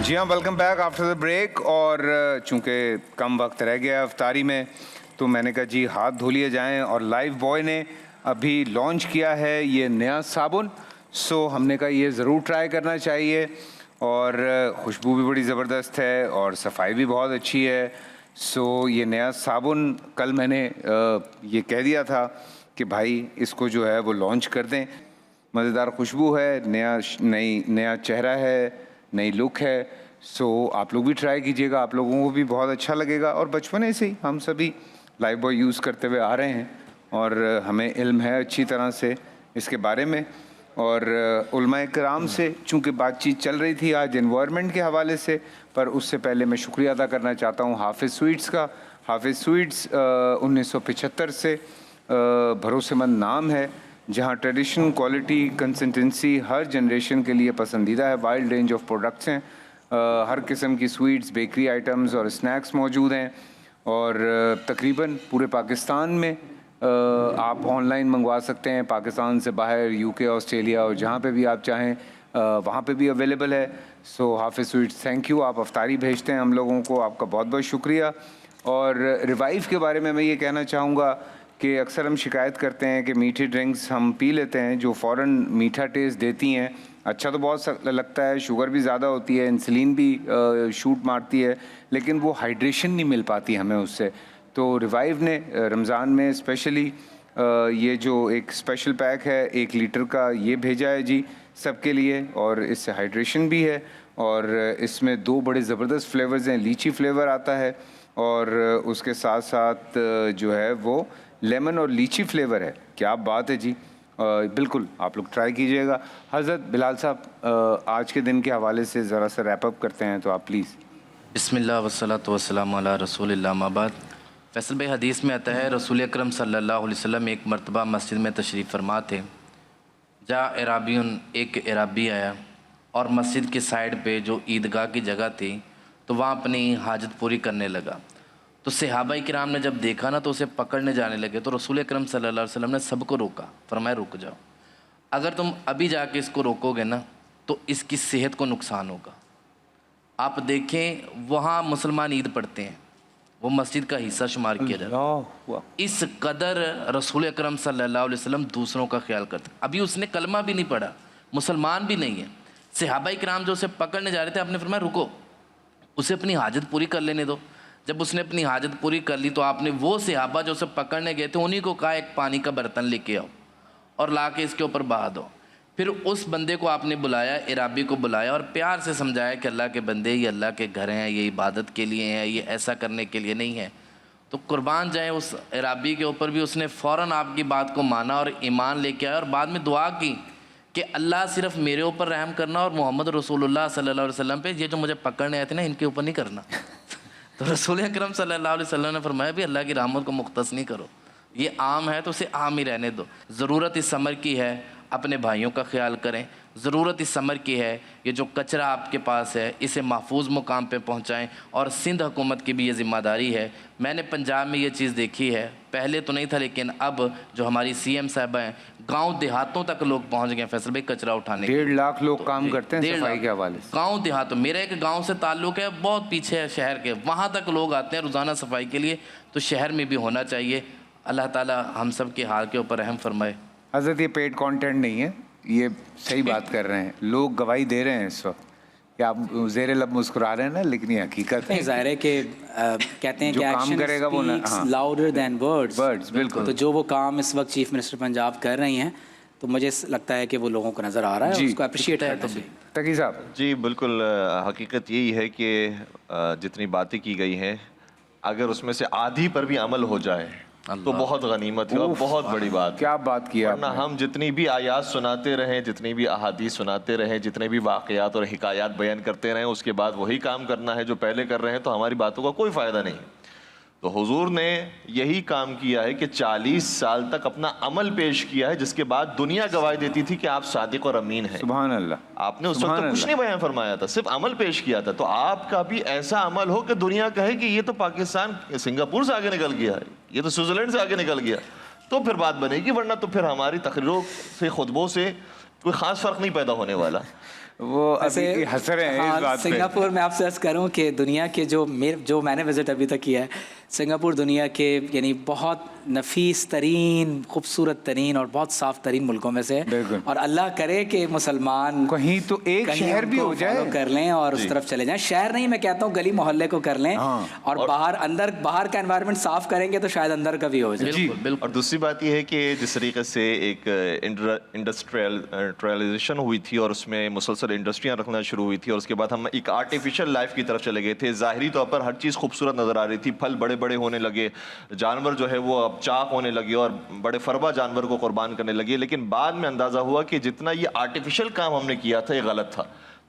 جی ہاں، welcome back after the break. اور چونکہ کم وقت رہ گیا افطاری میں تو میں نے کہا جی ہاتھ دھو لیے جائیں. اور لائف بوائے نے ابھی لانچ کیا ہے یہ نیا صابن, سو ہم نے کہا یہ ضرور ٹرائی کرنا چاہیے. اور خوشبو بھی بڑی زبردست ہے اور صفائی بھی بہت اچھی ہے. سو یہ نیا صابن کل میں نے یہ کہہ دیا تھا کہ بھائی اس کو جو ہے وہ لانچ کر دیں. مزیدار خوشبو ہے, نیا چہرہ ہے, نئی لک ہے. سو آپ لوگ بھی ٹرائی کیجیے گا, آپ لوگوں کو بھی بہت اچھا لگے گا. اور بچپنے سے ہی ہم سبھی لائف بوائے یوز کرتے ہوئے آ رہے ہیں اور ہمیں علم ہے اچھی طرح سے اس کے بارے میں. اور علماء کرام سے چونکہ بات چیت چل رہی تھی آج انوائرمنٹ کے حوالے سے, پر اس سے پہلے میں شکریہ ادا کرنا چاہتا ہوں حافظ سویٹس کا. حافظ سویٹس 1975 سے بھروسے مند نام ہے جہاں ٹریڈیشن, کوالٹی, کنسسٹنسی ہر جنریشن کے لیے پسندیدہ ہے. وائڈ رینج آف پروڈکٹس ہیں, ہر قسم کی سویٹس, بیکری آئٹمز اور اسنیکس موجود ہیں. اور تقریباً پورے پاکستان میں آپ آن لائن منگوا سکتے ہیں, پاکستان سے باہر یو کے, آسٹریلیا اور جہاں پہ بھی آپ چاہیں وہاں پہ بھی اویلیبل ہے. سو حافظ سویٹس تھینک یو, آپ افطاری بھیجتے ہیں ہم لوگوں کو, آپ کا بہت بہت شکریہ. اور ریوائیو کے بارے میں یہ کہنا چاہوں گا کہ اکثر ہم شکایت کرتے ہیں کہ میٹھی ڈرنکس ہم پی لیتے ہیں جو فوراً میٹھا ٹیسٹ دیتی ہیں. اچھا تو بہت لگتا ہے, شوگر بھی زیادہ ہوتی ہے, انسولین بھی شوٹ مارتی ہے, لیکن وہ ہائیڈریشن نہیں مل پاتی ہمیں اس سے. تو ریوائیو نے رمضان میں اسپیشلی یہ جو ایک اسپیشل پیک ہے 1 لیٹر کا یہ بھیجا ہے جی سب کے لیے. اور اس سے ہائیڈریشن بھی ہے اور اس میں 2 بڑے زبردست فلیورز ہیں. لیچی فلیور آتا ہے اور اس کے ساتھ ساتھ جو ہے وہ لیمن اور لیچی فلیور ہے. کیا بات ہے جی, بالکل آپ لوگ ٹرائی کیجیے گا. حضرت بلال صاحب آج کے دن کے حوالے سے ذرا سا ریپ اپ کرتے ہیں تو آپ پلیز. بسم اللہ والصلاۃ والسلام علی رسول اللہ. اما بعد, فیصل بھائی حدیث میں آتا ہے رسول اکرم صلی اللہ علیہ وسلم ایک مرتبہ مسجد میں تشریف فرما تھے. جا عرابیون, ایک عرابی آیا اور مسجد کے سائڈ پہ جو عیدگاہ کی جگہ تھی تو وہاں اپنی حاجت پوری کرنے لگا. تو صحابہ کرام نے جب دیکھا نا تو اسے پکڑنے جانے لگے. تو رسول اکرم صلی اللہ علیہ وسلم نے سب کو روکا, فرمایا رک جاؤ, اگر تم ابھی جا کے اس کو روکو گے نا تو اس کی صحت کو نقصان ہوگا. آپ دیکھیں وہاں مسلمان عید پڑھتے ہیں, وہ مسجد کا حصہ شمار کیا جاتا ہے. اس قدر رسول اکرم صلی اللہ علیہ وسلم دوسروں کا خیال کرتے. ابھی اس نے کلمہ بھی نہیں پڑھا, مسلمان بھی نہیں ہے. صحابہ کرام جو اسے پکڑنے جا رہے تھے, آپ نے فرمایا رکو, اسے اپنی حاجت پوری کر لینے دو. جب اس نے اپنی حاجت پوری کر لی تو آپ نے وہ صحابہ جو اسے پکڑنے گئے تھے انہی کو کہا ایک پانی کا برتن لے کے آؤ اور لا کے اس کے اوپر بہا دو. پھر اس بندے کو آپ نے بلایا, عرابی کو بلایا اور پیار سے سمجھایا کہ اللہ کے بندے یہ اللہ کے گھر ہیں, یہ عبادت کے لیے ہیں, یہ ایسا کرنے کے لیے نہیں ہے. تو قربان جائیں اس عرابی کے اوپر بھی اس نے فوراً آپ کی بات کو مانا اور ایمان لے کے آیا اور بعد میں دعا کی کہ اللہ صرف میرے اوپر رحم کرنا اور محمد رسول اللہ صلی اللہ علیہ وسلم پہ, یہ جو مجھے پکڑنے آئے تھے نا ان کے اوپر نہیں کرنا. تو رسول اکرم صلی اللہ علیہ وسلم نے فرمایا بھی اللہ کی رحمت کو مختص نہیں کرو, یہ عام ہے تو اسے عام ہی رہنے دو. ضرورت اس سمر کی ہے اپنے بھائیوں کا خیال کریں, ضرورت اس سمر کی ہے یہ جو کچرا آپ کے پاس ہے اسے محفوظ مقام پہ پہنچائیں. اور سندھ حکومت کی بھی یہ ذمہ داری ہے. میں نے پنجاب میں یہ چیز دیکھی ہے, پہلے تو نہیں تھا لیکن اب جو ہماری سی ایم صاحبہ ہیں گاؤں دیہاتوں تک لوگ پہنچ گئے ہیں فیصل بھائی کچرا اٹھانے. 1.5 لاکھ لوگ کام کرتے ہیں صفائی کے حوالے سے گاؤں دیہاتوں. میرا ایک گاؤں سے تعلق ہے, بہت پیچھے ہے شہر کے, وہاں تک لوگ آتے ہیں روزانہ صفائی کے لیے. تو شہر میں بھی ہونا چاہیے. اللہ تعالی ہم سب کے حال کے اوپر رحم فرمائے. حضرت یہ پیڈ کانٹینٹ نہیں ہے, یہ صحیح بات کر رہے ہیں, لوگ گواہی دے رہے ہیں اس وقت کہ آپ زیر لب مسکرا رہے ہیں نا, لیکن یہ حقیقت ہے. ظاہر ہے کہ کہتے ہیں کہ کام کرے گا وہ لاؤڈر دین ورڈز. بالکل. تو جو وہ کام اس وقت چیف منسٹر پنجاب کر رہی ہیں تو مجھے لگتا ہے کہ وہ لوگوں کو نظر آ رہا ہے, اس کو اپریشیٹ کرنا چاہیے. تقی صاحب جی بالکل, حقیقت یہی ہے کہ جتنی باتیں کی گئی ہیں اگر اس میں سے آدھی پر بھی عمل ہو جائے تو بہت غنیمت ہے اور بہت بڑی بات. کیا بات کیا, ورنہ ہم جتنی بھی آیات سناتے رہیں, جتنی بھی احادیث سناتے رہیں, جتنے بھی واقعات اور حکایات بیان کرتے رہیں, اس کے بعد وہی کام کرنا ہے جو پہلے کر رہے ہیں تو ہماری باتوں کا کوئی فائدہ نہیں. تو حضور نے یہی کام کیا ہے کہ 40 سال تک اپنا عمل پیش کیا ہے جس کے بعد دنیا گواہی دیتی تھی کہ آپ صادق اور امین ہیں. سبحان اللہ. آپ نے اس وقت کچھ نہیں بیان فرمایا تھا, صرف عمل پیش کیا تھا. تو آپ کا بھی ایسا عمل ہو کہ دنیا کہے کہ یہ تو پاکستان سنگاپور سے آگے نکل گیا ہے, یہ تو سوئٹزرلینڈ سے آگے نکل گیا, تو پھر بات بنے گی. ورنہ تو پھر ہماری تقریروں سے, خطبوں سے کوئی خاص فرق نہیں پیدا ہونے والا. وہ ابھی ہنس رہے ہیں اس بات پہ. سنگاپور میں آپ سے عرض کروں کہ دنیا کے جو میں نے وزٹ ابھی تک کیا ہے، سنگاپور دنیا کے یعنی بہت نفیس ترین، خوبصورت ترین اور بہت صاف ترین ملکوں میں سے ہے. اور اللہ کرے کہ مسلمان کہیں تو ایک شہر بھی ہو جائے کر لیں اور اس طرف چلے جائیں. شہر نہیں، میں کہتا ہوں گلی محلے کو کر لیں، اور باہر کا انوائرمنٹ صاف کریں گے تو شاید اندر کا بھی ہو جائے. بالکل بالکل. اور دوسری بات یہ ہے کہ جس طریقے سے ایک انڈسٹریلائزیشن ہوئی تھی اور اس میں مسلسل انڈسٹریاں رکھنا شروع ہوئی تھی، اور اس کے بعد ہم ایک آرٹیفیشیل لائف کی طرف چلے گئے تھے. ظاہری طور پر ہر چیز خوبصورت نظر آ رہی تھی، پھل بڑے بڑے ہونے لگے، جانور جو ہے وہ اب چاق ہونے لگے اور بڑے فربا جانور کو قربان کرنے لگے. لیکن بعد میں اندازہ ہوا کہ جتنا یہ آرٹیفیشیل کام ہم نے کیا تھا یہ غلط تھا.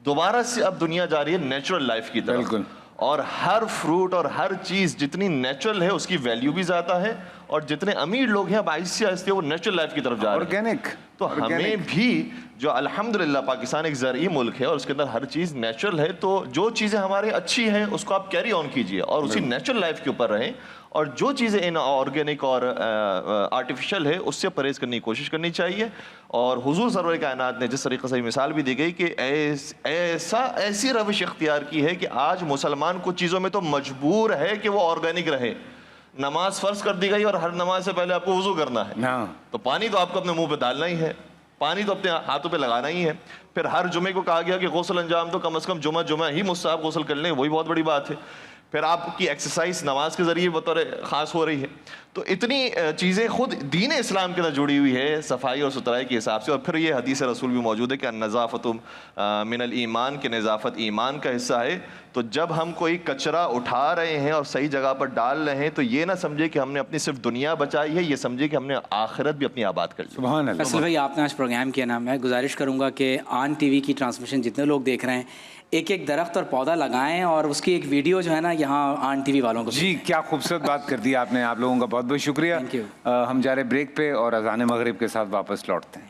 دوبارہ سے اب دنیا جا رہی ہے نیچرل لائف کی طرف. بالکل. اور ہر فروٹ اور ہر چیز جتنی نیچرل ہے اس کی ویلیو بھی زیادہ ہے، اور جتنے امیر لوگ ہیں اب آہستہ آہستہ وہ نیچرل لائف کی طرف جا رہے ہیں. آرگینک. تو ہمیں بھی جو الحمدللہ پاکستان ایک زرعی ملک ہے اور اس کے اندر ہر چیز نیچرل ہے، تو جو چیزیں ہمارے اچھی ہیں اس کو آپ کیری آن کیجئے اور اسی نیچرل لائف کے اوپر رہیں، اور جو چیزیں ان آرگینک اور آرٹیفیشل ہے اس سے پرہیز کرنے کی کوشش کرنی چاہیے. اور حضور سرور کائنات نے جس طریقے سے مثال بھی دی گئی کہ ایسی روش اختیار کی ہے کہ آج مسلمان کچھ چیزوں میں تو مجبور ہے کہ وہ آرگینک رہے. نماز فرض کر دی گئی اور ہر نماز سے پہلے آپ کو وضو کرنا ہے، تو پانی تو آپ کو اپنے منہ پہ ڈالنا ہی ہے، پانی تو اپنے ہاتھوں پہ لگانا ہی ہے. پھر ہر جمعے کو کہا گیا کہ غسل انجام تو کم از کم جمعہ ہی مستحب غسل کر لیں، وہی بہت بڑی بات ہے. پھر آپ کی ایکسرسائز نماز کے ذریعے بطور خاص ہو رہی ہے. تو اتنی چیزیں خود دین اسلام کے اندر جڑی ہوئی ہے صفائی اور ستھرائی کے حساب سے. اور پھر یہ حدیث رسول بھی موجود ہے کہ النظافت من الایمان، کہ نظافت ایمان کا حصہ ہے. تو جب ہم کوئی کچرا اٹھا رہے ہیں اور صحیح جگہ پر ڈال رہے ہیں تو یہ نہ سمجھے کہ ہم نے اپنی صرف دنیا بچائی ہے، یہ سمجھے کہ ہم نے آخرت بھی اپنی آباد کر لی. سبحان اللہ. فیصل بھائی آپ نے آج پروگرام کیا نا، میں گزارش کروں گا کہ آن ٹی وی کی ٹرانسمیشن جتنے لوگ دیکھ رہے ہیں ایک ایک درخت اور پودا لگائیں اور اس کی ایک ویڈیو جو ہے نا یہاں آن ٹی وی والوں کو. جی کیا خوبصورت بات کر دی آپ نے. آپ لوگوں کا بہت بہت شکریہ. ہم جا رہے بریک پہ اور اذان مغرب کے ساتھ واپس لوٹتے ہیں.